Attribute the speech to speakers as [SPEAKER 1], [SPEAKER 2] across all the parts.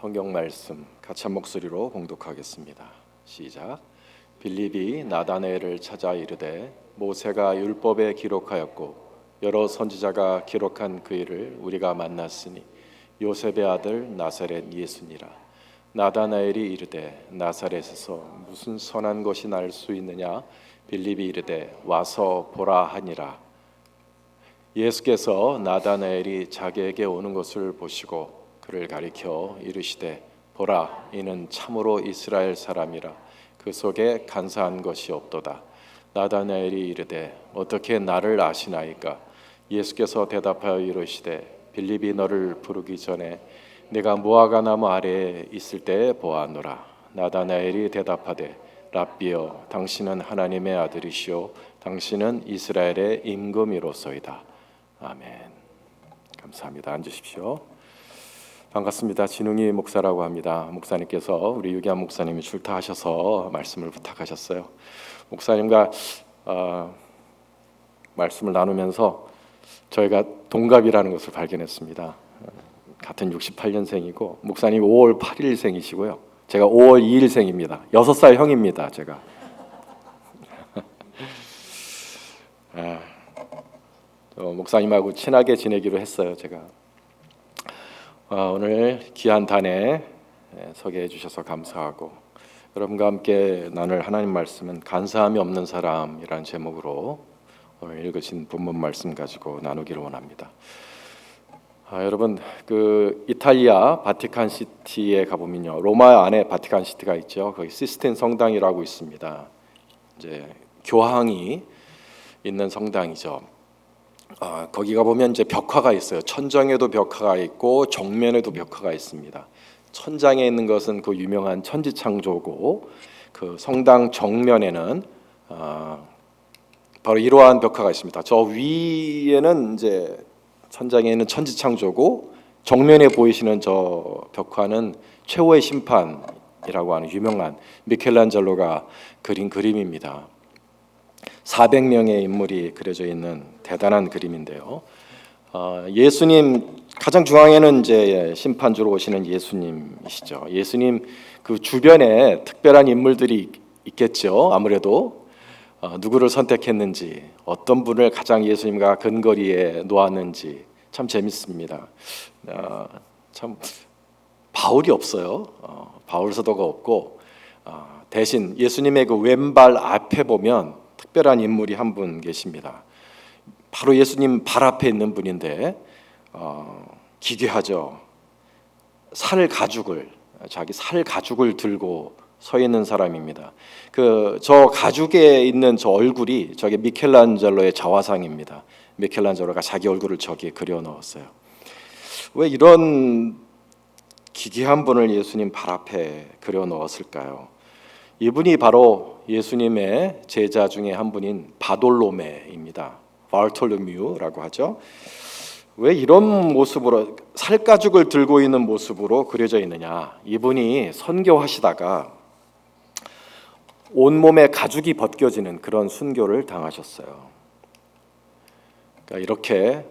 [SPEAKER 1] 성경 말씀 같이 한 목소리로 봉독하겠습니다. 시작. 빌립이 나다나엘을 찾아 이르되 모세가 율법에 기록하였고 여러 선지자가 기록한 그 일을 우리가 만났으니 요셉의 아들 나사렛 예수니라. 나다나엘이 이르되 나사렛에서 무슨 선한 것이 날 수 있느냐? 빌립이 이르되 와서 보라 하니라. 예수께서 나다나엘이 자기에게 오는 것을 보시고 그를 가리켜 이르시되 보라, 이는 참으로 이스라엘 사람이라. 그 속에 간사한 것이 없도다. 나다나엘이 이르되 어떻게 나를 아시나이까? 예수께서 대답하여 이르시되 빌립이 너를 부르기 전에 내가 무화과 나무 아래에 있을 때에 보았노라. 나다나엘이 대답하되 랍비여, 당신은 하나님의 아들이시오 당신은 이스라엘의 임금이로소이다. 아멘. 감사합니다. 앉으십시오. 반갑습니다. 진웅이 목사라고 합니다. 목사님께서 우리 유기한 목사님이 출타하셔서 말씀을 부탁하셨어요. 목사님과 말씀을 나누면서 저희가 동갑이라는 것을 발견했습니다. 같은 68년생이고 목사님 5월 8일생이시고요. 제가 5월 2일생입니다. 6살 형입니다. 제가. 목사님하고 친하게 지내기로 했어요. 제가. 오늘 귀한 단에 소개해 주셔서 감사하고 여러분과 함께 나눌 하나님 말씀은 간사함이 없는 사람이라는 제목으로 오늘 읽으신 본문 말씀 가지고 나누기를 원합니다. 여러분 그 이탈리아 바티칸 시티에 가보면요, 로마 안에 바티칸 시티가 있죠. 거기 시스틴 성당이라고 있습니다. 이제 교황이 있는 성당이죠. 거기 가보면 이제 벽화가 있어요. 천정에도 벽화가 있고 정면에도 벽화가 있습니다. 천장에 있는 것은 그 유명한 천지창조고 그 성당 정면에는 바로 이러한 벽화가 있습니다. 저 위에는 이제 천장에 있는 천지창조고 정면에 보이시는 저 벽화는 최후의 심판이라고 하는 유명한 미켈란젤로가 그린 그림입니다. 400명의 인물이 그려져 있는 대단한 그림인데요. 예수님 가장 중앙에는 이제 심판주로 오시는 예수님이시죠. 예수님 그 주변에 특별한 인물들이 있겠죠. 아무래도 누구를 선택했는지, 어떤 분을 가장 예수님과 근거리에 놓았는지 참 재밌습니다. 참 바울이 없어요. 바울 사도가 없고 대신 예수님의 그 왼발 앞에 보면 특별한 인물이 한 분 계십니다. 바로 예수님 발 앞에 있는 분인데 기괴하죠. 자기 살 가죽을 들고 서 있는 사람입니다. 저 가죽에 있는 저 얼굴이 저게 미켈란젤로의 자화상입니다. 미켈란젤로가 자기 얼굴을 저기에 그려 넣었어요. 왜 이런 기괴한 분을 예수님 발 앞에 그려 넣었을까요? 이분이 바로 예수님의 제자 중에 한 분인 바돌로메입니다. 바르톨로뮤라고 하죠. 왜 이런 모습으로 살가죽을 들고 있는 모습으로 그려져 있느냐? 이분이 선교하시다가 온몸에 가죽이 벗겨지는 그런 순교를 당하셨어요. 그러니까 이렇게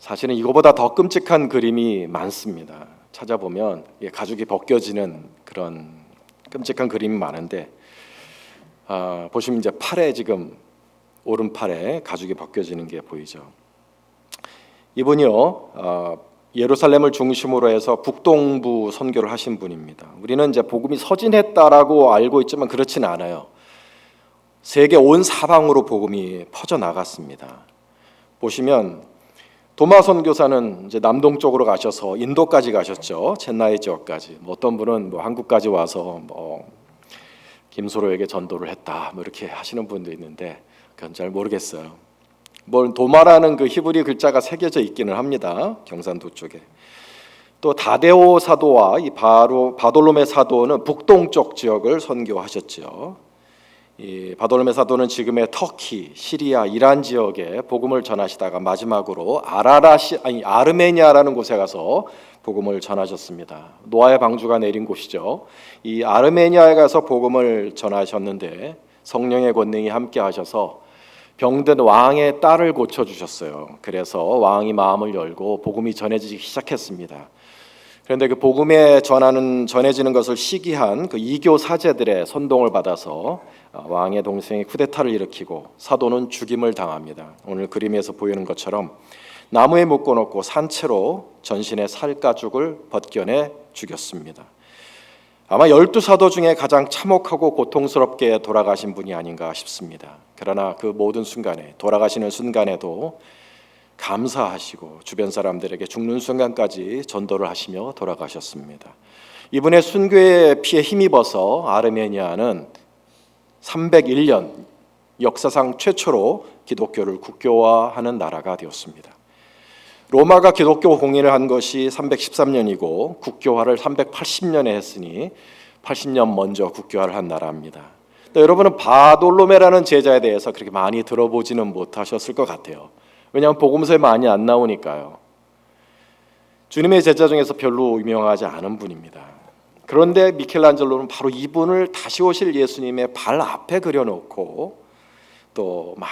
[SPEAKER 1] 사실은 이거보다 더 끔찍한 그림이 많습니다. 찾아보면 가죽이 벗겨지는 그런 끔찍한 그림이 많은데 보시면 이제 팔에 지금 오른팔에 가죽이 벗겨지는 게 보이죠. 이분이요 예루살렘을 중심으로 해서 북동부 선교를 하신 분입니다. 우리는 이제 복음이 서진했다라고 알고 있지만 그렇지는 않아요. 세계 온 사방으로 복음이 퍼져 나갔습니다. 보시면 도마 선교사는 이제 남동쪽으로 가셔서 인도까지 가셨죠. 첸나이 지역까지. 어떤 분은 한국까지 와서 김소로에게 전도를 했다. 이렇게 하시는 분도 있는데 그건 잘 모르겠어요. 도마라는 그 히브리 글자가 새겨져 있기는 합니다. 경산도 쪽에. 또 다데오 사도와 이 바돌로메 사도는 북동쪽 지역을 선교하셨죠. 이 바돌로메 사도는 지금의 터키, 시리아, 이란 지역에 복음을 전하시다가 마지막으로 아르메니아라는 곳에 가서 복음을 전하셨습니다. 노아의 방주가 내린 곳이죠. 이 아르메니아에 가서 복음을 전하셨는데 성령의 권능이 함께 하셔서 병든 왕의 딸을 고쳐주셨어요. 그래서 왕이 마음을 열고 복음이 전해지기 시작했습니다. 그런데 그 복음에 전해지는 것을 시기한 그 이교 사제들의 선동을 받아서 왕의 동생이 쿠데타를 일으키고 사도는 죽임을 당합니다. 오늘 그림에서 보이는 것처럼 나무에 묶어놓고 산채로 전신의 살가죽을 벗겨내 죽였습니다. 아마 12사도 중에 가장 참혹하고 고통스럽게 돌아가신 분이 아닌가 싶습니다. 그러나 그 모든 순간에, 돌아가시는 순간에도 감사하시고 주변 사람들에게 죽는 순간까지 전도를 하시며 돌아가셨습니다. 이분의 순교의 피에 힘입어서 아르메니아는 301년 역사상 최초로 기독교를 국교화하는 나라가 되었습니다. 로마가 기독교 공인을 한 것이 313년이고 국교화를 380년에 했으니 80년 먼저 국교화를 한 나라입니다. 여러분은 바돌로메라는 제자에 대해서 그렇게 많이 들어보지는 못하셨을 것 같아요. 왜냐하면 복음서에 많이 안 나오니까요. 주님의 제자 중에서 별로 유명하지 않은 분입니다. 그런데 미켈란젤로는 바로 이분을 다시 오실 예수님의 발 앞에 그려놓고 또 막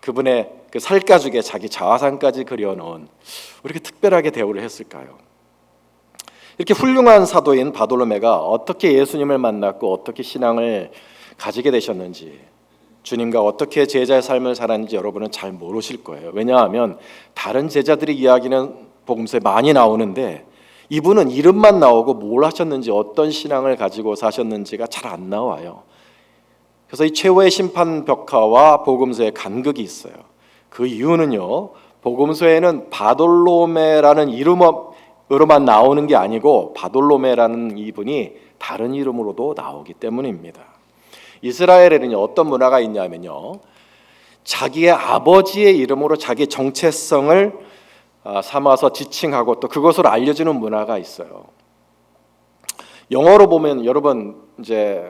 [SPEAKER 1] 그분의 그 살가죽에 자기 자화상까지 그려놓은, 왜 이렇게 특별하게 대우를 했을까요? 이렇게 훌륭한 사도인 바돌로메가 어떻게 예수님을 만났고 어떻게 신앙을 가지게 되셨는지, 주님과 어떻게 제자의 삶을 살았는지 여러분은 잘 모르실 거예요. 왜냐하면 다른 제자들의 이야기는 복음서에 많이 나오는데 이분은 이름만 나오고 뭘 하셨는지, 어떤 신앙을 가지고 사셨는지가 잘 안 나와요. 그래서 이 최후의 심판 벽화와 복음서에 간극이 있어요. 그 이유는요, 복음서에는 바돌로메라는 이름으로만 나오는 게 아니고 바돌로메라는 이분이 다른 이름으로도 나오기 때문입니다. 이스라엘에는 어떤 문화가 있냐면요, 자기의 아버지의 이름으로 자기 정체성을 삼아서 지칭하고 또 그것을 알려주는 문화가 있어요. 영어로 보면 여러분 이제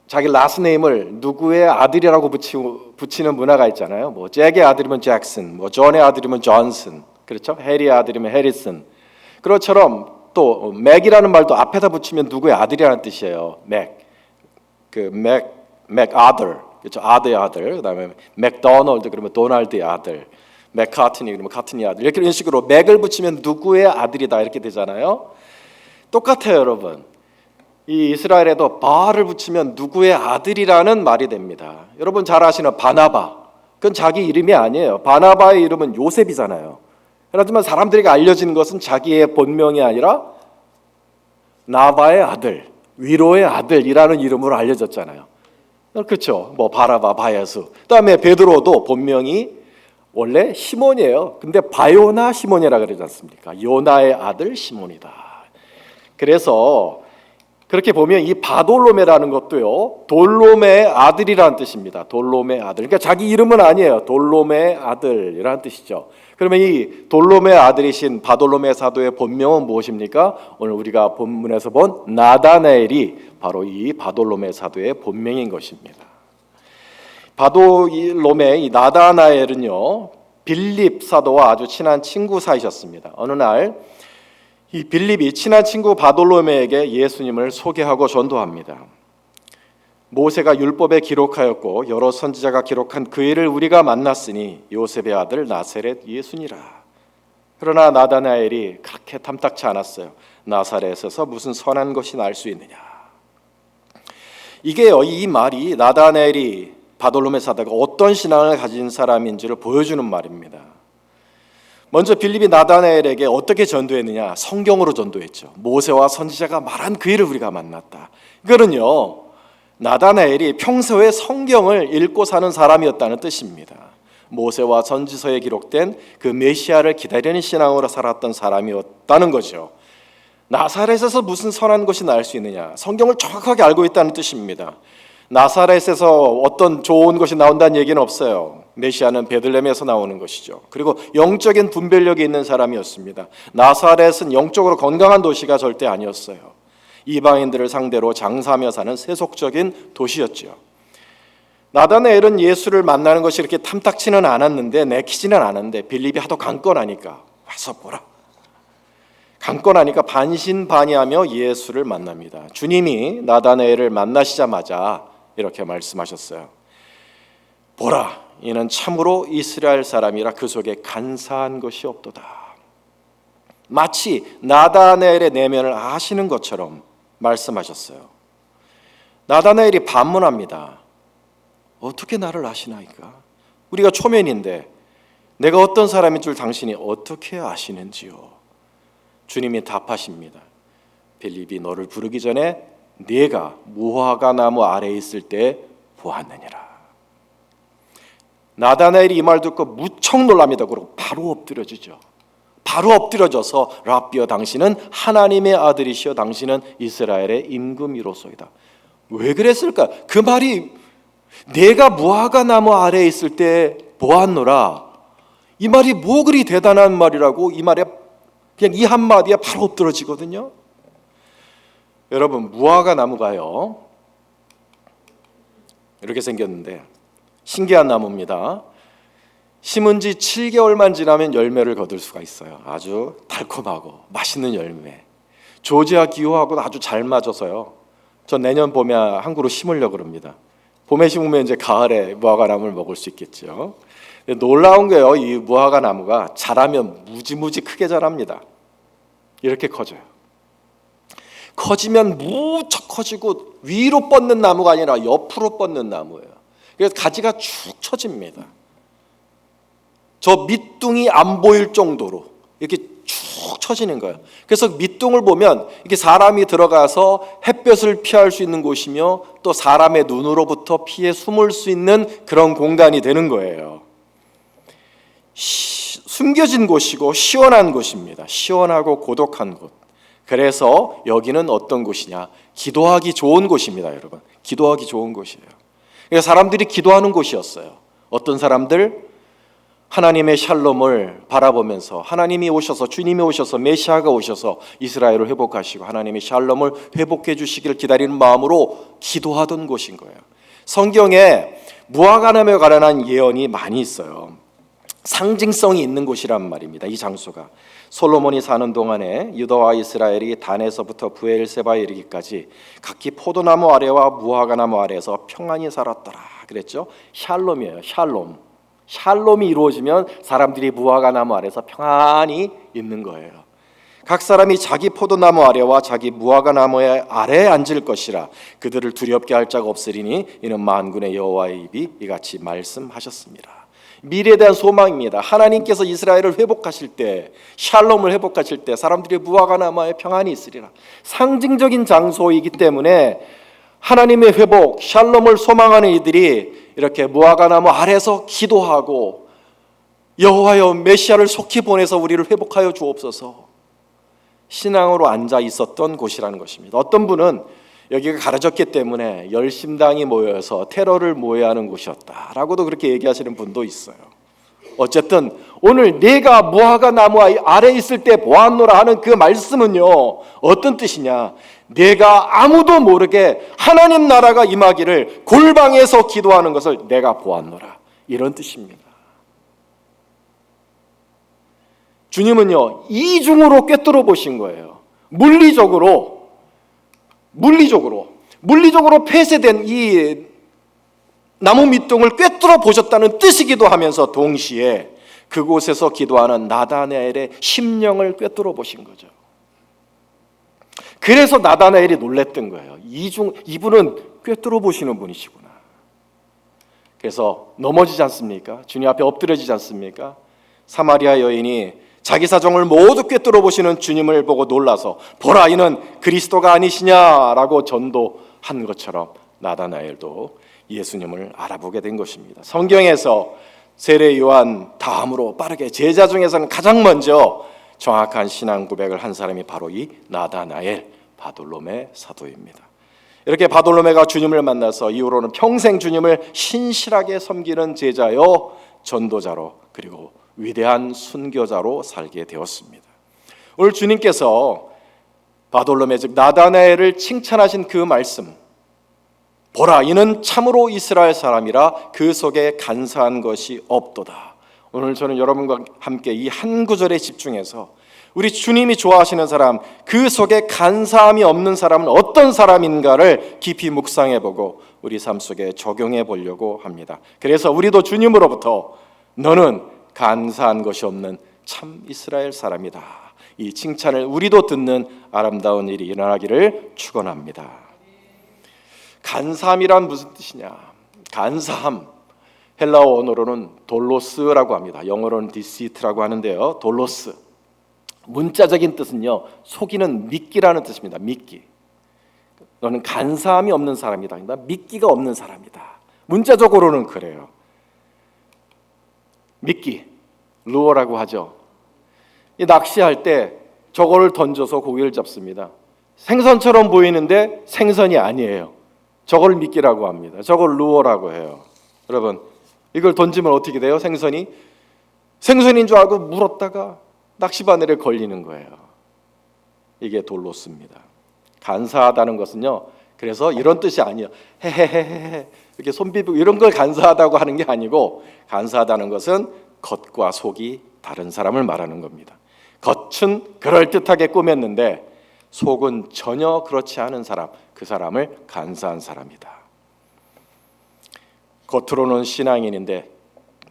[SPEAKER 1] 자기 라스트 네임을 누구의 아들이라고 붙이는 문화가 있잖아요. 뭐 잭의 아들이면 잭슨, 뭐 존의 아들이면 존슨, 그렇죠? 해리의 아들이면 해리슨. 그것처럼 또 맥이라는 말도 앞에다 붙이면 누구의 아들이라는 뜻이에요. 맥 아들, 그렇죠? 아들의 아들. 그다음에 맥도널드 그러면 도널드의 아들. 맥카트니 그러면 카트니 아들. 이런 식으로 맥을 붙이면 누구의 아들이다 이렇게 되잖아요. 똑같아요, 여러분. 이 이스라엘에도 바를 붙이면 누구의 아들이라는 말이 됩니다. 여러분 잘 아시는 바나바, 그건 자기 이름이 아니에요. 바나바의 이름은 요셉이잖아요. 하지만 사람들에게 알려진 것은 자기의 본명이 아니라 나바의 아들, 위로의 아들이라는 이름으로 알려졌잖아요. 그렇죠? 뭐 바라바, 바야수. 그다음에 베드로도 본명이 원래 시몬이에요. 근데 바요나 시몬이라 그러지 않습니까? 요나의 아들 시몬이다. 그래서 그렇게 보면 이 바돌로메라는 것도요, 돌로메의 아들이라는 뜻입니다. 돌로메의 아들. 그러니까 자기 이름은 아니에요. 돌로메의 아들이라는 뜻이죠. 그러면 이 돌로메의 아들이신 바돌로메 사도의 본명은 무엇입니까? 오늘 우리가 본문에서 본 나다나엘이 바로 이 바돌로메 사도의 본명인 것입니다. 바돌로메 이 나다나엘은요, 빌립 사도와 아주 친한 친구 사이셨습니다. 어느 날 이 빌립이 친한 친구 바돌로메에게 예수님을 소개하고 전도합니다. 모세가 율법에 기록하였고 여러 선지자가 기록한 그 일을 우리가 만났으니 요셉의 아들 나사렛 예수니라. 그러나 나다나엘이 그렇게 탐탁치 않았어요. 나사렛에서 무슨 선한 것이 날 수 있느냐. 이게요, 이 말이 나다나엘이 바돌로메 사도가 어떤 신앙을 가진 사람인지를 보여주는 말입니다. 먼저 빌립이 나다나엘에게 어떻게 전도했느냐? 성경으로 전도했죠. 모세와 선지자가 말한 그 일을 우리가 만났다. 이거는요, 나다나엘이 평소에 성경을 읽고 사는 사람이었다는 뜻입니다. 모세와 선지서에 기록된 그 메시아를 기다리는 신앙으로 살았던 사람이었다는 거죠. 나사렛에서 무슨 선한 것이 날 수 있느냐? 성경을 정확하게 알고 있다는 뜻입니다. 나사렛에서 어떤 좋은 것이 나온다는 얘기는 없어요. 메시아는 베들레헴에서 나오는 것이죠. 그리고 영적인 분별력이 있는 사람이었습니다. 나사렛은 영적으로 건강한 도시가 절대 아니었어요. 이방인들을 상대로 장사하며 사는 세속적인 도시였죠. 나다나엘은 예수를 만나는 것이 이렇게 탐탁치는 않았는데, 내키지는 않았는데 빌립이 하도 강권하니까 와서 보라. 강권하니까 반신반의하며 예수를 만납니다. 주님이 나다나엘을 만나시자마자 이렇게 말씀하셨어요. 보라, 이는 참으로 이스라엘 사람이라 그 속에 간사한 것이 없도다. 마치 나다나엘의 내면을 아시는 것처럼 말씀하셨어요. 나다나엘이 반문합니다. 어떻게 나를 아시나이까? 우리가 초면인데 내가 어떤 사람인 줄 당신이 어떻게 아시는지요? 주님이 답하십니다. 빌립이 너를 부르기 전에 네가 무화과 나무 아래에 있을 때 보았느니라. 나다나엘이 이 말 듣고 무척 놀랍니다. 그리고 바로 엎드려지죠. 바로 엎드려져서 랍비여 당신은 하나님의 아들이시여 당신은 이스라엘의 임금이로소이다. 왜 그랬을까? 그 말이 내가 무화과 나무 아래에 있을 때 보았노라. 이 말이 뭐 그리 대단한 말이라고 이 말에 그냥 이 한마디에 바로 엎드러지거든요. 여러분, 무화과 나무가요 이렇게 생겼는데 신기한 나무입니다. 심은 지 7개월만 지나면 열매를 거둘 수가 있어요. 아주 달콤하고 맛있는 열매. 조지아 기후하고는 아주 잘 맞아서요. 전 내년 봄에 한그루 심으려고 그럽니다. 봄에 심으면 이제 가을에 무화과 나무를 먹을 수 있겠죠. 놀라운 게요, 이 무화과 나무가 자라면 무지무지 크게 자랍니다. 이렇게 커져요. 커지면 무척 커지고 위로 뻗는 나무가 아니라 옆으로 뻗는 나무예요. 그래서 가지가 축 처집니다. 저 밑둥이 안 보일 정도로 이렇게 축 처지는 거예요. 그래서 밑둥을 보면 이게 사람이 들어가서 햇볕을 피할 수 있는 곳이며 또 사람의 눈으로부터 피해 숨을 수 있는 그런 공간이 되는 거예요. 숨겨진 곳이고 시원한 곳입니다. 시원하고 고독한 곳. 그래서 여기는 어떤 곳이냐? 기도하기 좋은 곳입니다, 여러분. 기도하기 좋은 곳이에요. 그래서 사람들이 기도하는 곳이었어요. 어떤 사람들? 하나님의 샬롬을 바라보면서 하나님이 오셔서 주님이 오셔서 메시아가 오셔서 이스라엘을 회복하시고 하나님의 샬롬을 회복해 주시기를 기다리는 마음으로 기도하던 곳인 거예요. 성경에 무화과나무에 관한 예언이 많이 있어요. 상징성이 있는 곳이란 말입니다. 이 장소가 솔로몬이 사는 동안에 유다와 이스라엘이 단에서부터 브엘세바에 이르기까지 각기 포도나무 아래와 무화과나무 아래에서 평안히 살았더라 그랬죠. 샬롬이에요. 샬롬이 이루어지면 사람들이 무화과나무 아래에서 평안히 있는 거예요. 각 사람이 자기 포도나무 아래와 자기 무화과나무의 아래에 앉을 것이라 그들을 두렵게 할 자가 없으리니 이는 만군의 여호와의 입이 이같이 말씀하셨습니다. 미래에 대한 소망입니다. 하나님께서 이스라엘을 회복하실 때, 샬롬을 회복하실 때 사람들이 무화과나무에 평안이 있으리라. 상징적인 장소이기 때문에 하나님의 회복, 샬롬을 소망하는 이들이 이렇게 무화과나무 아래서 기도하고 여호와여 메시아를 속히 보내서 우리를 회복하여 주옵소서 신앙으로 앉아 있었던 곳이라는 것입니다. 어떤 분은 여기가 가려졌기 때문에 열심당이 모여서 테러를 모여하는 곳이었다라고도 그렇게 얘기하시는 분도 있어요. 어쨌든 오늘 내가 무화과 나무 아래 있을 때 보았노라 하는 그 말씀은요 어떤 뜻이냐? 내가 아무도 모르게 하나님 나라가 임하기를 골방에서 기도하는 것을 내가 보았노라 이런 뜻입니다. 주님은요 이중으로 꿰뚫어 보신 거예요. 물리적으로 폐쇄된 이 나무 밑둥을 꿰뚫어 보셨다는 뜻이기도 하면서 동시에 그곳에서 기도하는 나다나엘의 심령을 꿰뚫어 보신 거죠. 그래서 나다나엘이 놀랬던 거예요. 이분은 꿰뚫어 보시는 분이시구나. 그래서 넘어지지 않습니까? 주님 앞에 엎드려지지 않습니까? 사마리아 여인이 자기 사정을 모두 꿰뚫어 보시는 주님을 보고 놀라서 보라 이는 그리스도가 아니시냐라고 전도한 것처럼 나다나엘도 예수님을 알아보게 된 것입니다. 성경에서 세례 요한 다음으로 빠르게 제자 중에서는 가장 먼저 정확한 신앙 고백을 한 사람이 바로 이 나다나엘 바돌로메 사도입니다. 이렇게 바돌로메가 주님을 만나서 이후로는 평생 주님을 신실하게 섬기는 제자요 전도자로 그리고 위대한 순교자로 살게 되었습니다. 오늘 주님께서 바돌로메 즉 나다나엘을 칭찬하신 그 말씀 보라 이는 참으로 이스라엘 사람이라 그 속에 간사한 것이 없도다. 오늘 저는 여러분과 함께 이 한 구절에 집중해서 우리 주님이 좋아하시는 사람 그 속에 간사함이 없는 사람은 어떤 사람인가를 깊이 묵상해보고 우리 삶 속에 적용해 보려고 합니다. 그래서 우리도 주님으로부터 너는 간사한 것이 없는 참 이스라엘 사람이다 이 칭찬을 우리도 듣는 아름다운 일이 일어나기를 축원합니다. 간사함이란 무슨 뜻이냐? 간사함, 헬라어 언어로는 돌로스라고 합니다. 영어로는 디시트라고 하는데요. 돌로스, 문자적인 뜻은요, 속이는 미끼라는 뜻입니다. 미끼. 너는 간사함이 없는 사람이다. 미끼가 없는 사람이다. 문자적으로는 그래요. 미끼, 루어라고 하죠. 이 낚시할 때 저거를 던져서 고기를 잡습니다. 생선처럼 보이는데 생선이 아니에요. 저걸 미끼라고 합니다. 저걸 루어라고 해요. 여러분, 이걸 던지면 어떻게 돼요? 생선인 줄 알고 물었다가 낚시바늘에 걸리는 거예요. 이게 돌로스입니다. 간사하다는 것은요, 그래서 이런 뜻이 아니에요. 헤헤헤헤 이렇게 손 비비고 이런 걸 간사하다고 하는 게 아니고, 간사하다는 것은 겉과 속이 다른 사람을 말하는 겁니다. 겉은 그럴듯하게 꾸몄는데 속은 전혀 그렇지 않은 사람, 그 사람을 간사한 사람이다. 겉으로는 신앙인인데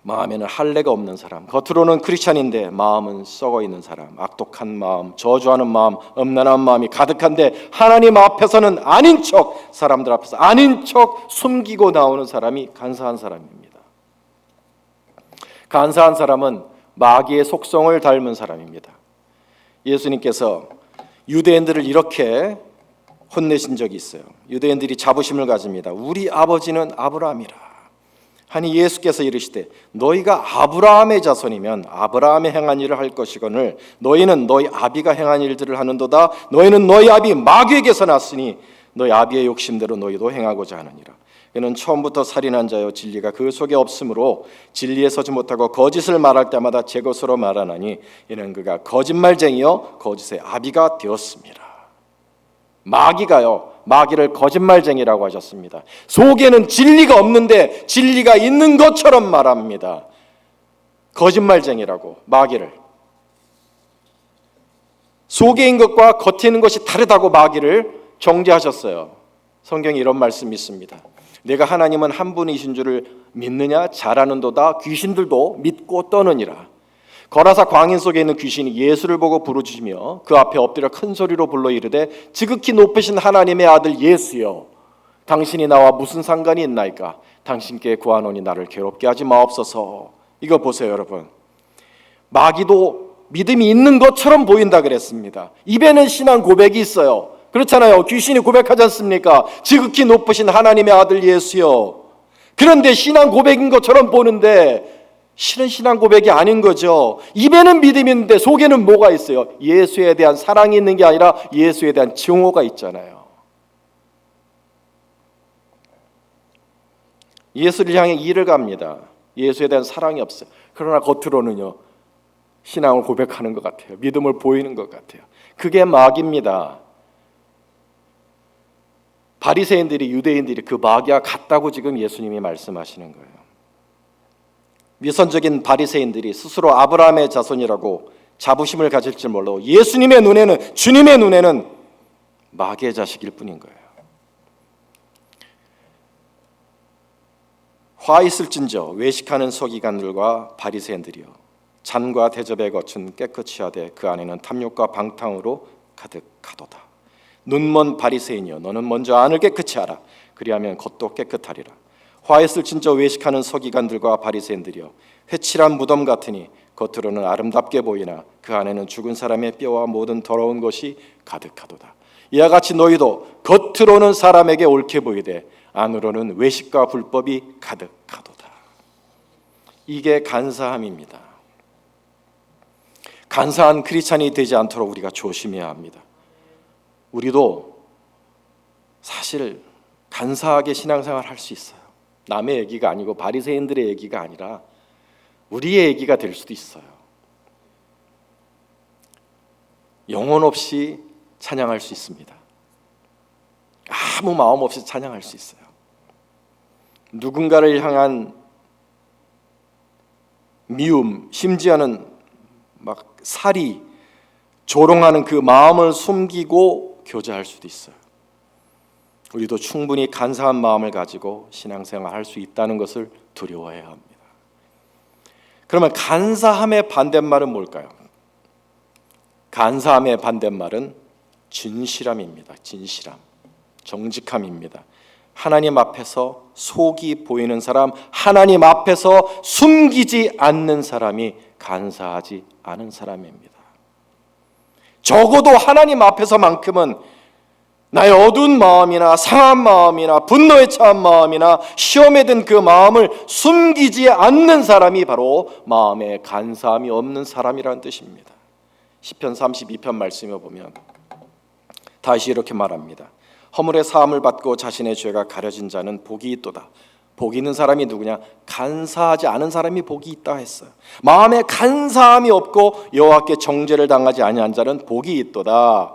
[SPEAKER 1] 마음에는 할례가 없는 사람, 겉으로는 크리스찬인데 마음은 썩어 있는 사람, 악독한 마음, 저주하는 마음, 음란한 마음이 가득한데 하나님 앞에서는 아닌 척, 사람들 앞에서 아닌 척 숨기고 나오는 사람이 간사한 사람입니다. 간사한 사람은 마귀의 속성을 닮은 사람입니다. 예수님께서 유대인들을 이렇게 혼내신 적이 있어요. 유대인들이 자부심을 가집니다. 우리 아버지는 아브라함이라 하니 예수께서 이르시되 너희가 아브라함의 자손이면 아브라함의 행한 일을 할 것이거늘 너희는 너희 아비가 행한 일들을 하는도다. 너희는 너희 아비 마귀에게서 났으니 너희 아비의 욕심대로 너희도 행하고자 하느니라. 그는 처음부터 살인한 자요 진리가 그 속에 없으므로 진리에 서지 못하고 거짓을 말할 때마다 제 것으로 말하나니 이는 그가 거짓말쟁이요 거짓의 아비가 되었습니다. 마귀가요, 마귀를 거짓말쟁이라고 하셨습니다. 속에는 진리가 없는데 진리가 있는 것처럼 말합니다. 거짓말쟁이라고 마귀를. 속에 있는 것과 겉에 있는 것이 다르다고 마귀를 정죄하셨어요. 성경에 이런 말씀이 있습니다. 내가 하나님은 한 분이신 줄을 믿느냐? 잘하는도다. 귀신들도 믿고 떠느니라. 거라사 광인 속에 있는 귀신이 예수를 보고 부르짖으며 그 앞에 엎드려 큰 소리로 불러 이르되 지극히 높으신 하나님의 아들 예수여, 당신이 나와 무슨 상관이 있나이까? 당신께 구하노니 나를 괴롭게 하지 마옵소서. 이거 보세요, 여러분. 마귀도 믿음이 있는 것처럼 보인다 그랬습니다. 입에는 신앙 고백이 있어요. 그렇잖아요. 귀신이 고백하지 않습니까? 지극히 높으신 하나님의 아들 예수여. 그런데 신앙 고백인 것처럼 보는데 실은 신앙 고백이 아닌 거죠. 입에는 믿음이 있는데 속에는 뭐가 있어요? 예수에 대한 사랑이 있는 게 아니라 예수에 대한 증오가 있잖아요. 예수를 향해 일을 갑니다. 예수에 대한 사랑이 없어요. 그러나 겉으로는요, 신앙을 고백하는 것 같아요. 믿음을 보이는 것 같아요. 그게 마귀입니다. 바리새인들이, 유대인들이 그 마귀와 같다고 지금 예수님이 말씀하시는 거예요. 위선적인 바리새인들이 스스로 아브라함의 자손이라고 자부심을 가질 줄 몰라도 예수님의 눈에는, 주님의 눈에는 마귀의 자식일 뿐인 거예요. 화 있을진저 외식하는 서기관들과 바리새인들이여, 잔과 대접의 겉은 깨끗이 하되 그 안에는 탐욕과 방탕으로 가득하도다. 눈먼 바리새인이여, 너는 먼저 안을 깨끗이 하라. 그리하면 겉도 깨끗하리라. 화 있을진저 외식하는 서기관들과 바리새인들이여, 회칠한 무덤 같으니 겉으로는 아름답게 보이나 그 안에는 죽은 사람의 뼈와 모든 더러운 것이 가득하도다. 이와 같이 너희도 겉으로는 사람에게 옳게 보이되 안으로는 외식과 불법이 가득하도다. 이게 간사함입니다. 간사한 크리스찬이 되지 않도록 우리가 조심해야 합니다. 우리도 사실 간사하게 신앙생활 할 수 있어요. 남의 얘기가 아니고 바리새인들의 얘기가 아니라 우리의 얘기가 될 수도 있어요. 영혼 없이 찬양할 수 있습니다. 아무 마음 없이 찬양할 수 있어요. 누군가를 향한 미움, 심지어는 막 살이, 조롱하는 그 마음을 숨기고 교제할 수도 있어요. 우리도 충분히 간사한 마음을 가지고 신앙생활 할 수 있다는 것을 두려워해야 합니다. 그러면 간사함의 반대말은 뭘까요? 간사함의 반대말은 진실함입니다. 진실함, 정직함입니다. 하나님 앞에서 속이 보이는 사람, 하나님 앞에서 숨기지 않는 사람이 간사하지 않은 사람입니다. 적어도 하나님 앞에서만큼은 나의 어두운 마음이나 상한 마음이나 분노에 차한 마음이나 시험에 든 그 마음을 숨기지 않는 사람이 바로 마음에 간사함이 없는 사람이라는 뜻입니다. 시편 32편 말씀에 보면 다시 이렇게 말합니다. 허물의 사함을 받고 자신의 죄가 가려진 자는 복이 있도다. 복이 있는 사람이 누구냐? 간사하지 않은 사람이 복이 있다 했어요. 마음에 간사함이 없고 여호와께 정죄를 당하지 아니한 자는 복이 있도다.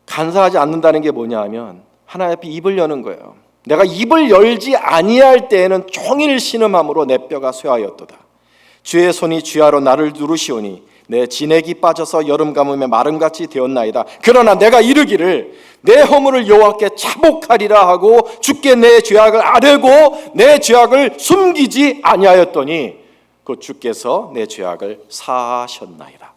[SPEAKER 1] 간사하지 않는다는 게 뭐냐 하면 하나님 앞에 입을 여는 거예요. 내가 입을 열지 아니할 때에는 종일 신음함으로 내 뼈가 쇠하였도다. 주의 손이 쥐하로 나를 누르시오니 내 진액이 빠져서 여름 가뭄에 마름같이 되었나이다. 그러나 내가 이르기를 내 허물을 여호와께 자복하리라 하고 주께 내 죄악을 아뢰고 내 죄악을 숨기지 아니하였더니 곧 주께서 내 죄악을 사하셨나이다.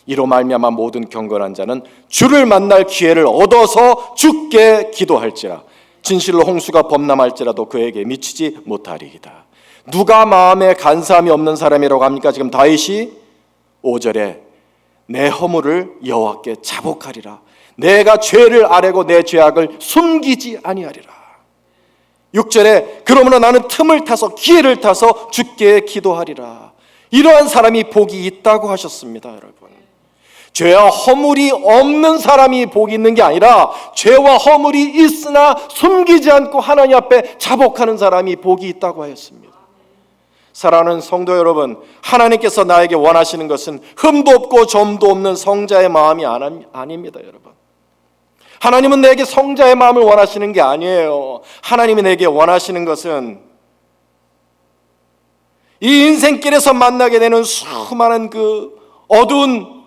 [SPEAKER 1] 이로 말미암아 모든 경건한 자는 주를 만날 기회를 얻어서 주께 기도할지라. 진실로 홍수가 범람할지라도 그에게 미치지 못하리이다. 누가 마음에 간사함이 없는 사람이라고 합니까? 지금 다윗이 5절에 내 허물을 여호와께 자복하리라. 내가 죄를 아뢰고 내 죄악을 숨기지 아니하리라. 6절에 그러므로 나는 틈을 타서 기회를 타서 주께 기도하리라. 이러한 사람이 복이 있다고 하셨습니다. 여러분, 죄와 허물이 없는 사람이 복이 있는 게 아니라 죄와 허물이 있으나 숨기지 않고 하나님 앞에 자복하는 사람이 복이 있다고 하였습니다. 사랑하는 성도 여러분, 하나님께서 나에게 원하시는 것은 흠도 없고 점도 없는 성자의 마음이 아닙니다. 여러분, 하나님은 내게 성자의 마음을 원하시는 게 아니에요. 하나님이 내게 원하시는 것은 이 인생길에서 만나게 되는 수많은 그 어두운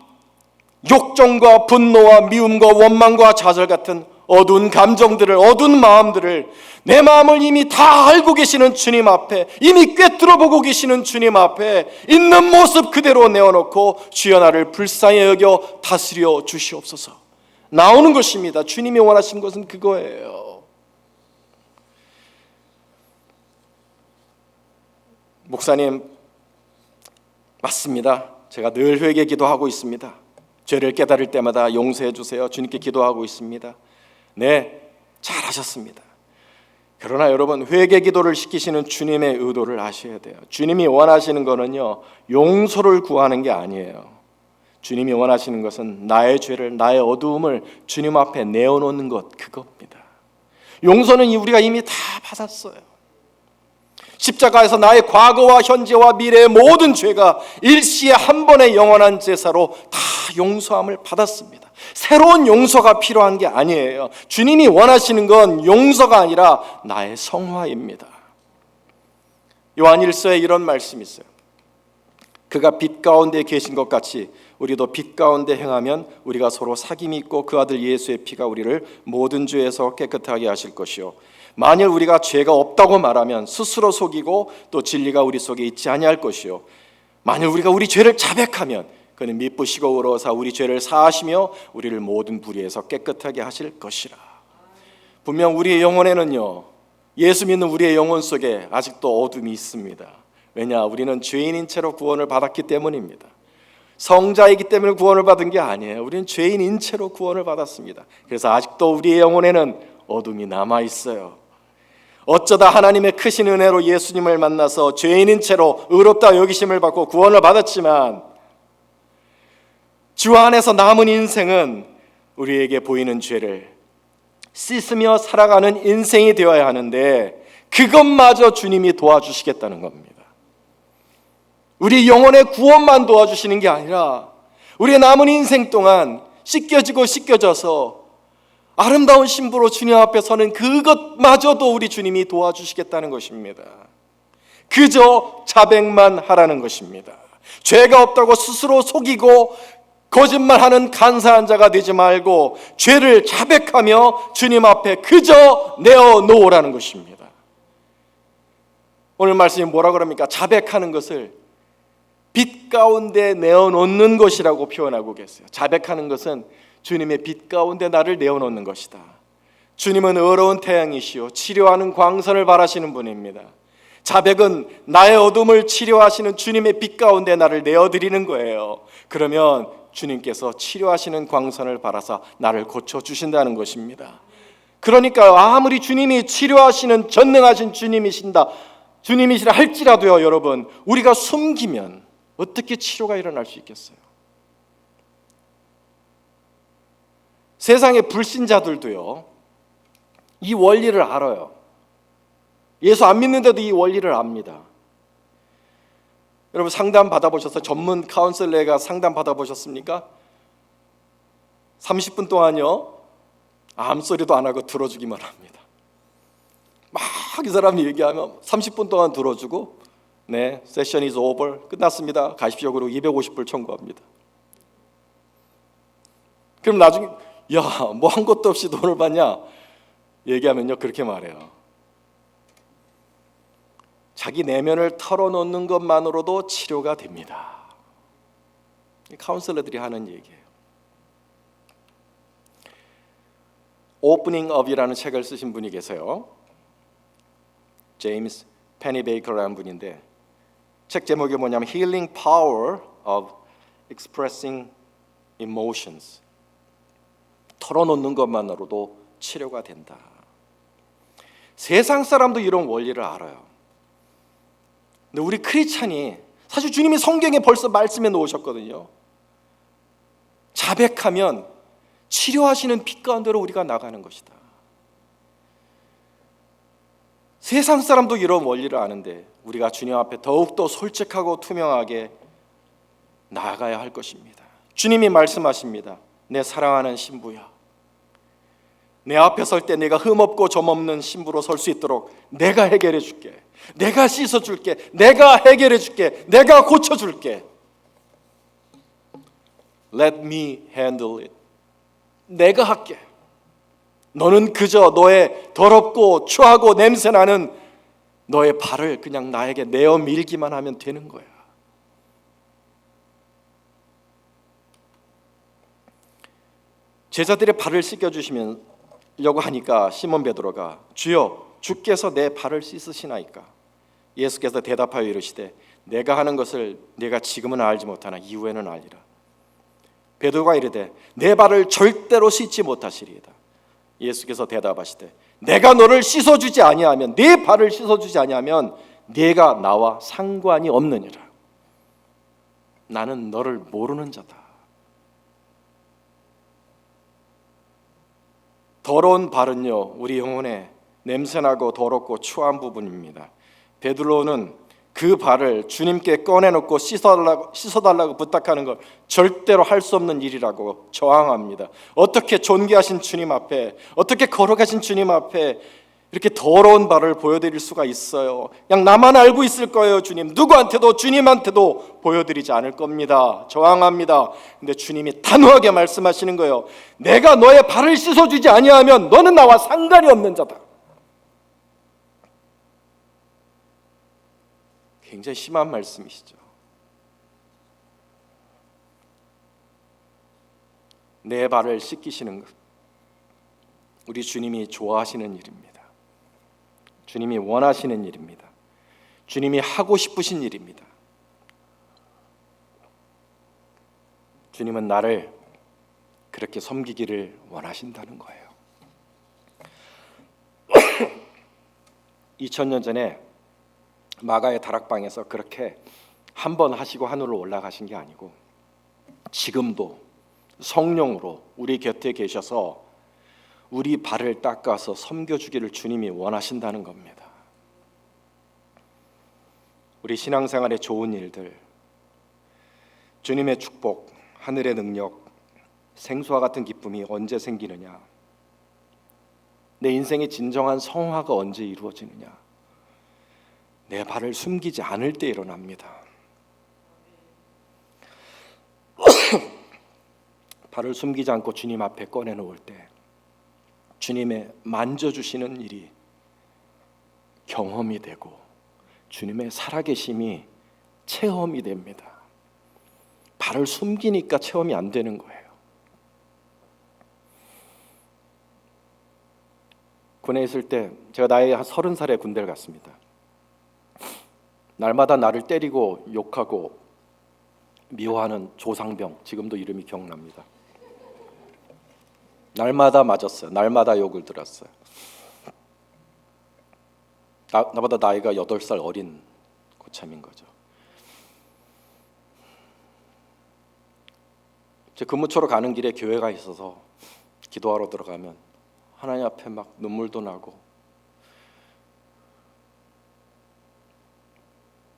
[SPEAKER 1] 욕정과 분노와 미움과 원망과 좌절 같은 어두운 감정들을, 어두운 마음들을, 내 마음을 이미 다 알고 계시는 주님 앞에, 이미 꿰뚫어 보고 계시는 주님 앞에 있는 모습 그대로 내어놓고 주여 나를 불쌍히 여겨 다스려 주시옵소서 나오는 것입니다. 주님이 원하신 것은 그거예요. 목사님, 맞습니다. 제가 늘 회개 기도하고 있습니다. 죄를 깨달을 때마다 용서해 주세요. 주님께 기도하고 있습니다. 네, 잘하셨습니다. 그러나 여러분, 회개 기도를 시키시는 주님의 의도를 아셔야 돼요. 주님이 원하시는 거는요, 용서를 구하는 게 아니에요. 주님이 원하시는 것은 나의 죄를, 나의 어두움을 주님 앞에 내어놓는 것, 그겁니다. 용서는 우리가 이미 다 받았어요. 십자가에서 나의 과거와 현재와 미래의 모든 죄가 일시에 한 번의 영원한 제사로 다 용서함을 받았습니다. 새로운 용서가 필요한 게 아니에요. 주님이 원하시는 건 용서가 아니라 나의 성화입니다. 요한 1서에 이런 말씀이 있어요. 그가 빛 가운데 계신 것 같이 우리도 빛 가운데 행하면 우리가 서로 사귐이 있고 그 아들 예수의 피가 우리를 모든 죄에서 깨끗하게 하실 것이요, 만일 우리가 죄가 없다고 말하면 스스로 속이고 또 진리가 우리 속에 있지 아니할 것이요, 만일 우리가 우리 죄를 자백하면 그는 미쁘시고 의로우사 우리 죄를 사하시며 우리를 모든 불의에서 깨끗하게 하실 것이라. 분명 우리의 영혼에는요, 예수 믿는 우리의 영혼 속에 아직도 어둠이 있습니다. 왜냐? 우리는 죄인인 채로 구원을 받았기 때문입니다. 성자이기 때문에 구원을 받은 게 아니에요. 우리는 죄인인 채로 구원을 받았습니다. 그래서 아직도 우리의 영혼에는 어둠이 남아 있어요. 어쩌다 하나님의 크신 은혜로 예수님을 만나서 죄인인 채로 의롭다 여기심을 받고 구원을 받았지만 주 안에서 남은 인생은 우리에게 보이는 죄를 씻으며 살아가는 인생이 되어야 하는데 그것마저 주님이 도와주시겠다는 겁니다. 우리 영혼의 구원만 도와주시는 게 아니라 우리의 남은 인생 동안 씻겨지고 씻겨져서 아름다운 신부로 주님 앞에 서는 그것마저도 우리 주님이 도와주시겠다는 것입니다. 그저 자백만 하라는 것입니다. 죄가 없다고 스스로 속이고 거짓말하는 간사한 자가 되지 말고 죄를 자백하며 주님 앞에 그저 내어놓으라는 것입니다. 오늘 말씀이 뭐라 그럽니까? 자백하는 것을 빛 가운데 내어놓는 것이라고 표현하고 계세요. 자백하는 것은 주님의 빛 가운데 나를 내어놓는 것이다. 주님은 어려운 태양이시오 치료하는 광선을 바라시는 분입니다. 자백은 나의 어둠을 치료하시는 주님의 빛 가운데 나를 내어드리는 거예요. 그러면 주님께서 치료하시는 광선을 바라사 나를 고쳐주신다는 것입니다. 그러니까 아무리 주님이 치료하시는 전능하신 주님이시라 할지라도요, 여러분, 우리가 숨기면 어떻게 치료가 일어날 수 있겠어요? 세상의 불신자들도요, 이 원리를 알아요. 예수 안 믿는데도 이 원리를 압니다. 여러분 상담 받아보셨어요? 전문 카운슬러가 상담 받아보셨습니까? 30분 동안요 아무소리도 안 하고 들어주기만 합니다. 막 이 사람이 얘기하면 30분 동안 들어주고 네, 세션 is over, 끝났습니다, 가십시오. 그리고 250불 청구합니다. 그럼 나중에 야, 뭐 한 것도 없이 돈을 받냐? 얘기하면요 그렇게 말해요. 자기 내면을 털어놓는 것만으로도 치료가 됩니다. 카운슬러들이 하는 얘기예요. 오프닝 업이라는 책을 쓰신 분이 계세요. 제임스 페니베이커라는 분인데 책 제목이 뭐냐면 Healing Power of Expressing Emotions. 털어놓는 것만으로도 치료가 된다. 세상 사람도 이런 원리를 알아요. 근데 우리 크리스찬이 사실 주님이 성경에 벌써 말씀해 놓으셨거든요. 자백하면 치료하시는 빛 가운데로 우리가 나가는 것이다. 세상 사람도 이런 원리를 아는데 우리가 주님 앞에 더욱더 솔직하고 투명하게 나아가야 할 것입니다. 주님이 말씀하십니다. 내 사랑하는 신부야, 내 앞에 설 때 내가 흠없고 점없는 신부로 설 수 있도록 내가 해결해 줄게. 내가 씻어 줄게. 내가 해결해 줄게. 내가 고쳐 줄게. Let me handle it. 내가 할게. 너는 그저 너의 더럽고 추하고 냄새나는 너의 발을 그냥 나에게 내어 밀기만 하면 되는 거야. 제자들의 발을 씻겨주시려고 하니까 시몬 베드로가 주여 주께서 내 발을 씻으시나이까? 예수께서 대답하여 이르시되 내가 하는 것을 내가 지금은 알지 못하나 이후에는 알리라. 베드로가 이르되 내 발을 절대로 씻지 못하시리이다. 예수께서 대답하시되 내가 너를 씻어주지 아니하면, 네 발을 씻어주지 아니하면 네가 나와 상관이 없느니라. 나는 너를 모르는 자다. 더러운 발은요 우리 영혼에 냄새나고 더럽고 추한 부분입니다. 베드로는 그 발을 주님께 꺼내놓고 씻어달라고 부탁하는 걸 절대로 할 수 없는 일이라고 저항합니다. 어떻게 존귀하신 주님 앞에, 어떻게 거룩하신 주님 앞에 이렇게 더러운 발을 보여드릴 수가 있어요? 그냥 나만 알고 있을 거예요. 주님, 누구한테도 주님한테도 보여드리지 않을 겁니다. 저항합니다. 근데 주님이 단호하게 말씀하시는 거예요. 내가 너의 발을 씻어주지 아니하면 너는 나와 상관이 없는 자다. 굉장히 심한 말씀이시죠. 내 발을 씻기시는 것, 우리 주님이 좋아하시는 일입니다. 주님이 원하시는 일입니다. 주님이 하고 싶으신 일입니다. 주님은 나를 그렇게 섬기기를 원하신다는 거예요. 2000년 전에 마가의 다락방에서 그렇게 한 번 하시고 하늘로 올라가신 게 아니고 지금도 성령으로 우리 곁에 계셔서 우리 발을 닦아서 섬겨주기를 주님이 원하신다는 겁니다. 우리 신앙생활의 좋은 일들, 주님의 축복, 하늘의 능력, 생수와 같은 기쁨이 언제 생기느냐? 내 인생의 진정한 성화가 언제 이루어지느냐? 내 발을 숨기지 않을 때 일어납니다. 발을 숨기지 않고 주님 앞에 꺼내놓을 때 주님의 만져주시는 일이 경험이 되고 주님의 살아계심이 체험이 됩니다. 나를 숨기니까 체험이 안 되는 거예요. 군에 있을 때 제가 나이 한 30살에 군대를 갔습니다. 날마다 나를 때리고 욕하고 미워하는 조상병, 지금도 이름이 기억납니다. 날마다 맞았어요. 날마다 욕을 들었어요. 나보다 나이가 8살 어린 고참인 거죠. 제 근무처로 가는 길에 교회가 있어서 기도하러 들어가면 하나님 앞에 막 눈물도 나고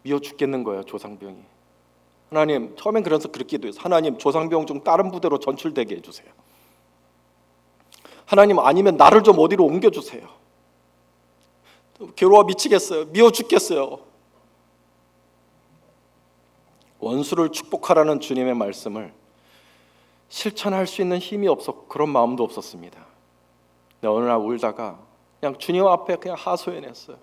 [SPEAKER 1] 미워 죽겠는 거예요. 조상병이. 하나님, 처음엔 그래서 그렇게 기도했어요. 하나님, 조상병 좀 다른 부대로 전출되게 해주세요. 하나님, 아니면 나를 좀 어디로 옮겨주세요. 괴로워 미치겠어요. 미워 죽겠어요. 원수를 축복하라는 주님의 말씀을 실천할 수 있는 힘이 없었고 그런 마음도 없었습니다. 근데 어느 날 울다가 그냥 주님 앞에 그냥 하소연했어요.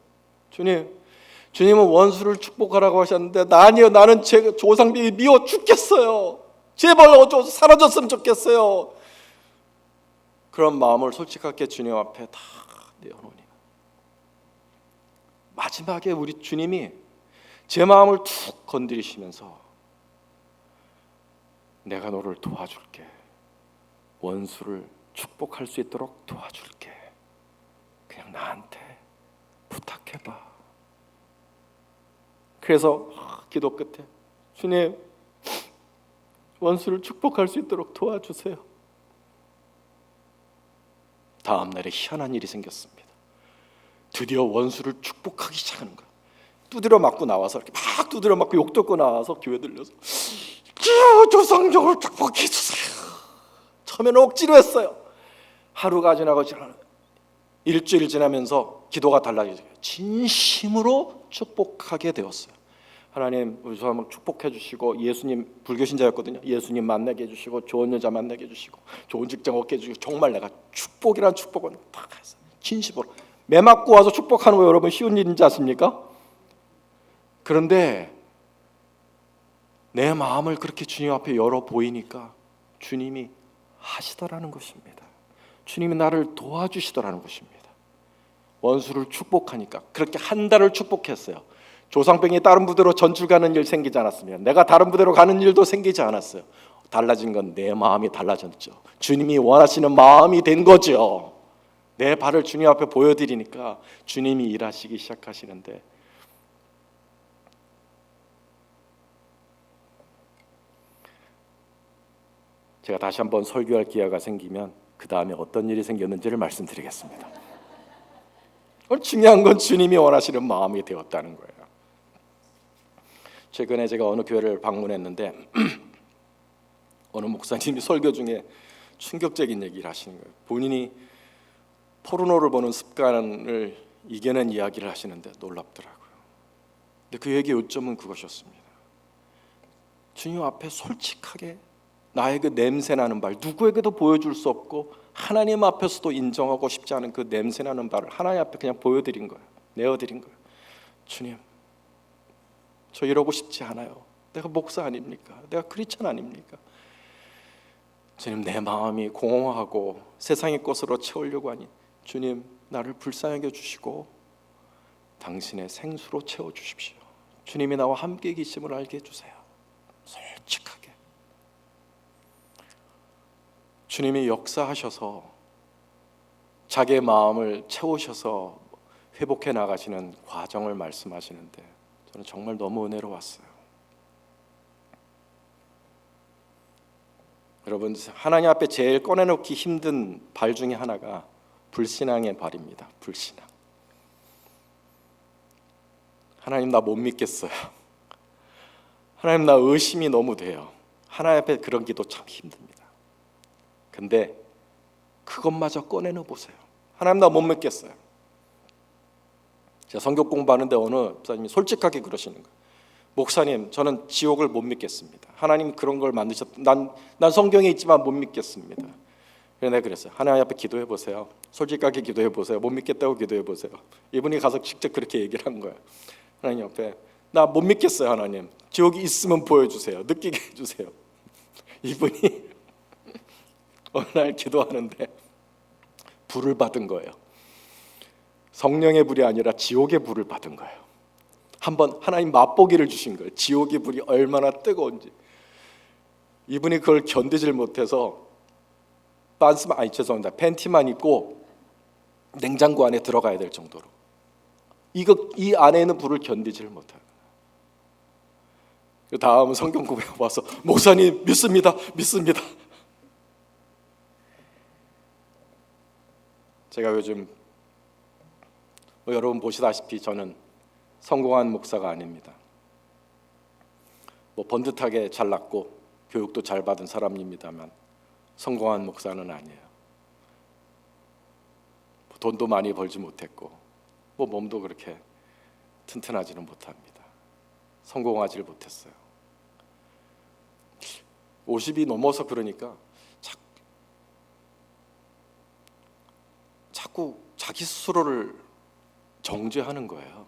[SPEAKER 1] 주님은 원수를 축복하라고 하셨는데 아니요, 나는 제 조상병이 미워 죽겠어요. 제발 어쩌서 사라졌으면 좋겠어요. 그런 마음을 솔직하게 주님 앞에 다 내어놓으니 마지막에 우리 주님이 제 마음을 툭 건드리시면서 내가 너를 도와줄게. 원수를 축복할 수 있도록 도와줄게. 그냥 나한테 부탁해봐. 그래서 기도 끝에 주님, 원수를 축복할 수 있도록 도와주세요. 다음 날에 희한한 일이 생겼습니다. 드디어 원수를 축복하기 시작하는 거예요. 두드려 맞고 나와서 이렇게 막 두드려 맞고 욕 듣고 나와서 교회 들려서 조상적으로 축복해 주세요. 처음에는 억지로 했어요. 하루가 지나고 일주일 지나면서 기도가 달라지죠. 진심으로 축복하게 되었어요. 하나님, 우리 조상 축복해 주시고, 예수님 불교 신자였거든요. 예수님 만나게 해주시고, 좋은 여자 만나게 해주시고, 좋은 직장 얻게 해주시고, 정말 내가 축복이란 축복은 다 했어요. 진심으로 매 맞고 와서 축복하는 거 여러분 쉬운 일인지 아십니까? 그런데 내 마음을 그렇게 주님 앞에 열어 보이니까 주님이 하시더라는 것입니다. 주님이 나를 도와주시더라는 것입니다. 원수를 축복하니까 그렇게 한 달을 축복했어요. 조상병이 다른 부대로 전출 가는 일 생기지 않았으면, 내가 다른 부대로 가는 일도 생기지 않았어요. 달라진 건 내 마음이 달라졌죠. 주님이 원하시는 마음이 된 거죠. 내 발을 주님 앞에 보여드리니까 주님이 일하시기 시작하시는데, 제가 다시 한번 설교할 기회가 생기면 그 다음에 어떤 일이 생겼는지를 말씀드리겠습니다. 중요한 건 주님이 원하시는 마음이 되었다는 거예요. 최근에 제가 어느 교회를 방문했는데 어느 목사님이 설교 중에 충격적인 얘기를 하시는 거예요. 본인이 포르노를 보는 습관을 이겨낸 이야기를 하시는데 놀랍더라고요. 근데 그 얘기의 요점은 그것이었습니다. 주님 앞에 솔직하게 나의 그 냄새나는 발, 누구에게도 보여줄 수 없고 하나님 앞에서도 인정하고 싶지 않은 그 냄새나는 발을 하나님 앞에 그냥 보여드린 거예요. 내어드린 거예요. 주님, 저 이러고 싶지 않아요. 내가 목사 아닙니까? 내가 크리스천 아닙니까? 주님, 내 마음이 공허하고 세상의 것으로 채우려고 하니 주님, 나를 불쌍하게 해주시고 당신의 생수로 채워주십시오. 주님이 나와 함께 계심을 알게 해주세요. 솔직하게 주님이 역사하셔서 자기의 마음을 채우셔서 회복해 나가시는 과정을 말씀하시는데 저는 정말 너무 은혜로웠어요. 여러분, 하나님 앞에 제일 꺼내놓기 힘든 발 중에 하나가 불신앙의 발입니다. 불신앙. 하나님, 나 못 믿겠어요. 하나님, 나 의심이 너무 돼요. 하나님 앞에 그런 기도 참 힘듭니다. 근데 그것마저 꺼내놓 보세요. 하나님, 나 못 믿겠어요. 제가 성경 공부하는데 어느 목사님이 솔직하게 그러시는 거예요. 목사님, 저는 지옥을 못 믿겠습니다. 하나님 그런 걸 난 성경에 있지만 못 믿겠습니다. 그래서 내가 그랬어요. 하나님 앞에 기도해 보세요. 솔직하게 기도해 보세요. 못 믿겠다고 기도해 보세요. 이분이 가서 직접 그렇게 얘기를 한 거예요. 하나님 앞에 나 못 믿겠어요. 하나님, 지옥이 있으면 보여주세요. 느끼게 해주세요. 이분이 어느 날 기도하는데 불을 받은 거예요. 성령의 불이 아니라 지옥의 불을 받은 거예요. 한번 하나님 맛보기를 주신 거예요. 지옥의 불이 얼마나 뜨거운지. 이분이 그걸 견디질 못해서 팬티만 입고 냉장고 안에 들어가야 될 정도로 이 안에 있는 불을 견디지를 못해요. 다음 성경 구매가 와서 목사님 믿습니다. 제가 요즘 여러분 보시다시피 저는 성공한 목사가 아닙니다. 번듯하게 잘났고 교육도 잘 받은 사람입니다만 성공한 목사는 아니에요. 돈도 많이 벌지 못했고 몸도 그렇게 튼튼하지는 못합니다. 성공하지를 못했어요. 50이 넘어서 그러니까 자꾸 자기 스스로를 정죄하는 거예요.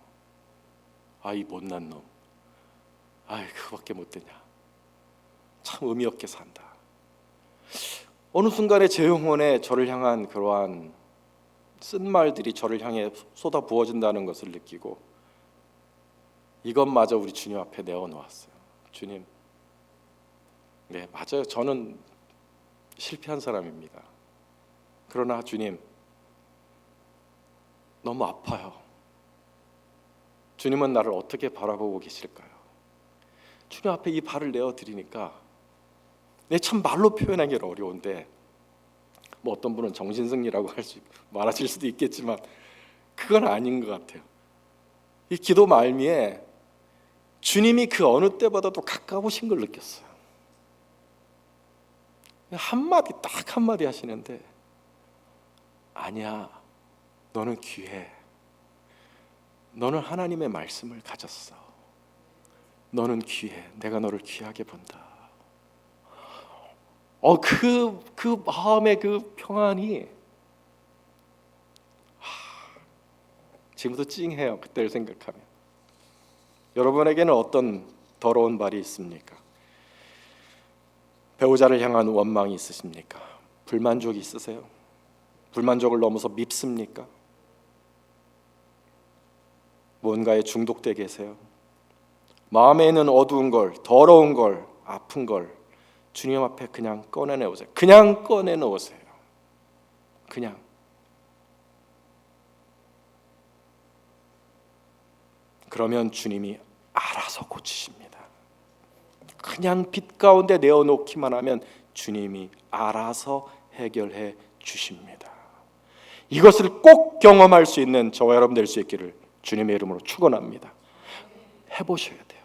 [SPEAKER 1] 이 못난 놈, 그거밖에 못 되냐, 참 의미 없게 산다. 어느 순간에 제 영혼에 저를 향한 그러한 쓴 말들이 저를 향해 쏟아 부어진다는 것을 느끼고 이것마저 우리 주님 앞에 내어놓았어요. 주님, 네 맞아요. 저는 실패한 사람입니다. 그러나 주님, 너무 아파요. 주님은 나를 어떻게 바라보고 계실까요? 주님 앞에 이 발을 내어드리니까 참 말로 표현하기 어려운데 어떤 분은 정신승리라고 말하실 수도 있겠지만 그건 아닌 것 같아요. 이 기도 말미에 주님이 그 어느 때보다도 가까우신 걸 느꼈어요. 한마디, 딱 한마디 하시는데 아니야, 너는 귀해. 너는 하나님의 말씀을 가졌어. 너는 귀해. 내가 너를 귀하게 본다. 그 마음의 그 평안이 지금도 찡해요. 그때를 생각하면. 여러분에게는 어떤 더러운 말이 있습니까? 배우자를 향한 원망이 있으십니까? 불만족이 있으세요? 불만족을 넘어서 밉습니까? 뭔가에 중독돼 계세요? 마음에 있는 어두운 걸, 더러운 걸, 아픈 걸 주님 앞에 그냥 꺼내놓으세요. 그냥 꺼내놓으세요. 그냥. 그러면 주님이 알아서 고치십니다. 그냥 빛 가운데 내어놓기만 하면 주님이 알아서 해결해 주십니다. 이것을 꼭 경험할 수 있는 저와 여러분 될 수 있기를 주님의 이름으로 축원합니다. 해보셔야 돼요.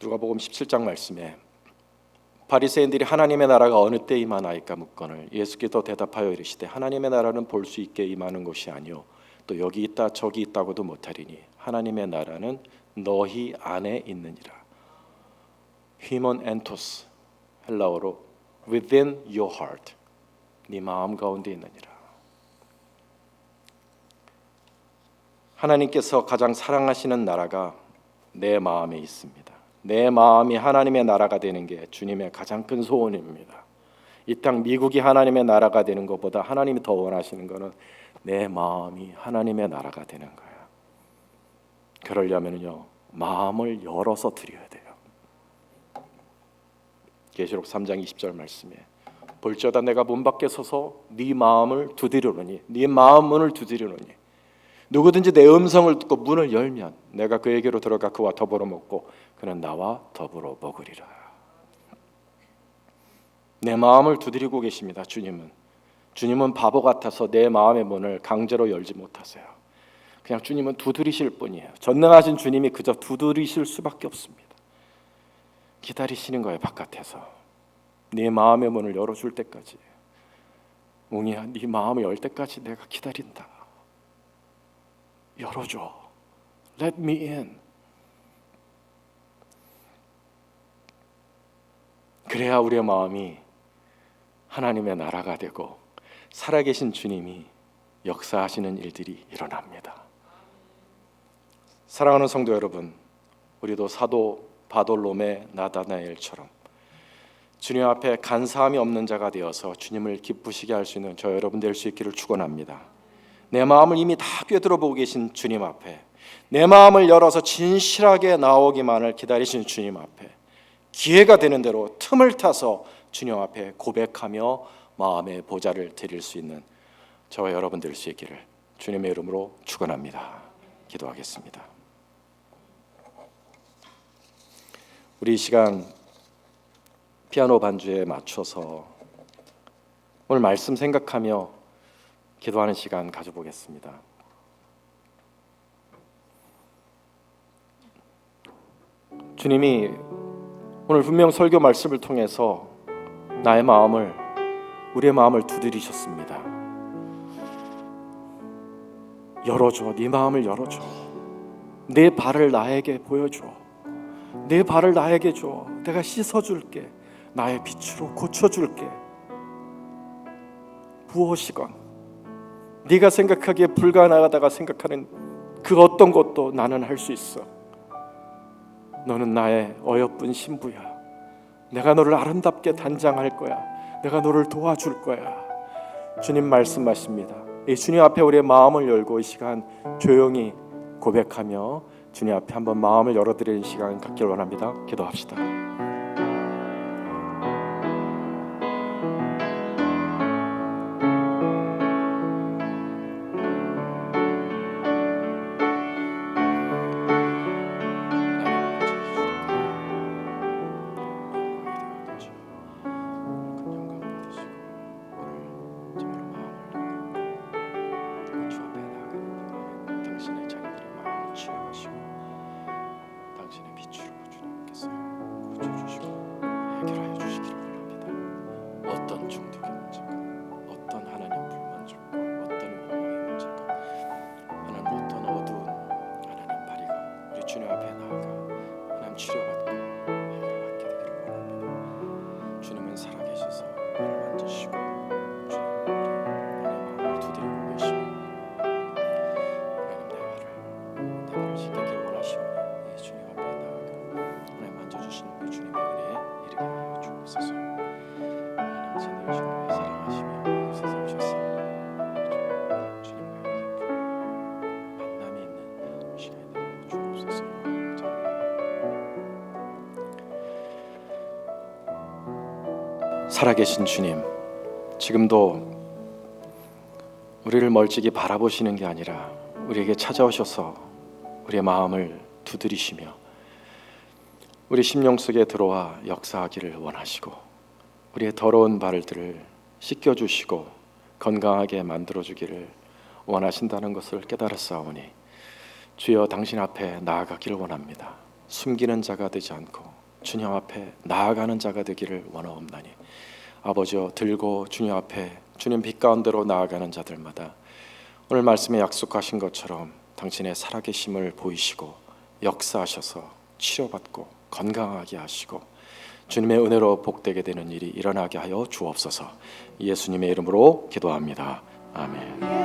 [SPEAKER 1] 누가복음 17장 말씀에 바리새인들이 하나님의 나라가 어느 때 임하나이까 묻거늘 예수께서 대답하여 이르시되 하나님의 나라는 볼 수 있게 임하는 것이 아니요 또 여기 있다 저기 있다고도 못하리니 하나님의 나라는 너희 안에 있느니라. 히먼 엔토스, 헬라어로 within your heart, 네 마음 가운데 있느니라. 하나님께서 가장 사랑하시는 나라가 내 마음에 있습니다. 내 마음이 하나님의 나라가 되는 게 주님의 가장 큰 소원입니다. 이 땅 미국이 하나님의 나라가 되는 것보다 하나님이 더 원하시는 것은 내 마음이 하나님의 나라가 되는 거예요. 그러려면요 마음을 열어서 드려야 돼요. 계시록 3장 20절 말씀에 볼지어다 내가 문 밖에 서서 네 마음을 두드리노니 네 마음 문을 두드리노니 누구든지 내 음성을 듣고 문을 열면 내가 그에게로 들어가 그와 더불어 먹고 그는 나와 더불어 먹으리라. 내 마음을 두드리고 계십니다. 주님은 바보 같아서 내 마음의 문을 강제로 열지 못하세요. 그냥 주님은 두드리실 뿐이에요. 전능하신 주님이 그저 두드리실 수밖에 없습니다. 기다리시는 거예요. 바깥에서 네 마음의 문을 열어줄 때까지. 웅이야, 네 마음을 열 때까지 내가 기다린다. 열어줘. Let me in. 그래야 우리의 마음이 하나님의 나라가 되고 살아계신 주님이 역사하시는 일들이 일어납니다. 사랑하는 성도 여러분, 우리도 사도 바돌롬의 나다나엘처럼 주님 앞에 간사함이 없는 자가 되어서 주님을 기쁘시게 할 수 있는 저 여러분 될 수 있기를 축원합니다. 내 마음을 이미 다 꿰뚫어 보고 계신 주님 앞에, 내 마음을 열어서 진실하게 나오기만을 기다리신 주님 앞에, 기회가 되는 대로 틈을 타서 주님 앞에 고백하며 마음의 보좌를 드릴 수 있는 저와 여러분 될 수 있기를 주님의 이름으로 축원합니다. 기도하겠습니다. 우리 이 시간 피아노 반주에 맞춰서 오늘 말씀 생각하며 기도하는 시간 가져보겠습니다. 주님이 오늘 분명 설교 말씀을 통해서 나의 마음을, 우리의 마음을 두드리셨습니다. 열어줘, 네 마음을 열어줘. 내 발을 나에게 보여줘. 내 발을 나에게 줘. 내가 씻어줄게. 나의 빛으로 고쳐줄게. 무엇이건 네가 생각하기에 불가능하다가 생각하는 그 어떤 것도 나는 할 수 있어. 너는 나의 어여쁜 신부야. 내가 너를 아름답게 단장할 거야. 내가 너를 도와줄 거야. 주님 말씀하십니다. 이 주님 앞에 우리의 마음을 열고 이 시간 조용히 고백하며 주님 앞에 한번 마음을 열어드리는 시간 갖길 원합니다. 기도합시다. 주님 앞에 나아가 하나님 치료받고 해결받게 되기를 원합니다. 주님은 살아계셔서 나를 만지시고 주님은 내 마음을 두드리고 계시고 하나님 내 발을 씻기를 원하시오니 이 주님 앞에 나아가 하나님 만져주시는 우리 주님의 은혜에 이르게 하여 주옵소서. 하나님 진리를 주님을 사랑하시며 세상 오셨습니다. 주님과 만남이 있는 시간이 되게 주옵소서. 살아계신 주님, 지금도 우리를 멀찍이 바라보시는 게 아니라 우리에게 찾아오셔서 우리의 마음을 두드리시며 우리 심령 속에 들어와 역사하기를 원하시고 우리의 더러운 발들을 씻겨주시고 건강하게 만들어주기를 원하신다는 것을 깨달았사오니 주여 당신 앞에 나아가기를 원합니다. 숨기는 자가 되지 않고 주님 앞에 나아가는 자가 되기를 원하옵나니 아버지여, 들고 주님 앞에 주님 빛 가운데로 나아가는 자들마다 오늘 말씀에 약속하신 것처럼 당신의 살아계심을 보이시고 역사하셔서 치료받고 건강하게 하시고 주님의 은혜로 복되게 되는 일이 일어나게 하여 주옵소서. 예수님의 이름으로 기도합니다. 아멘.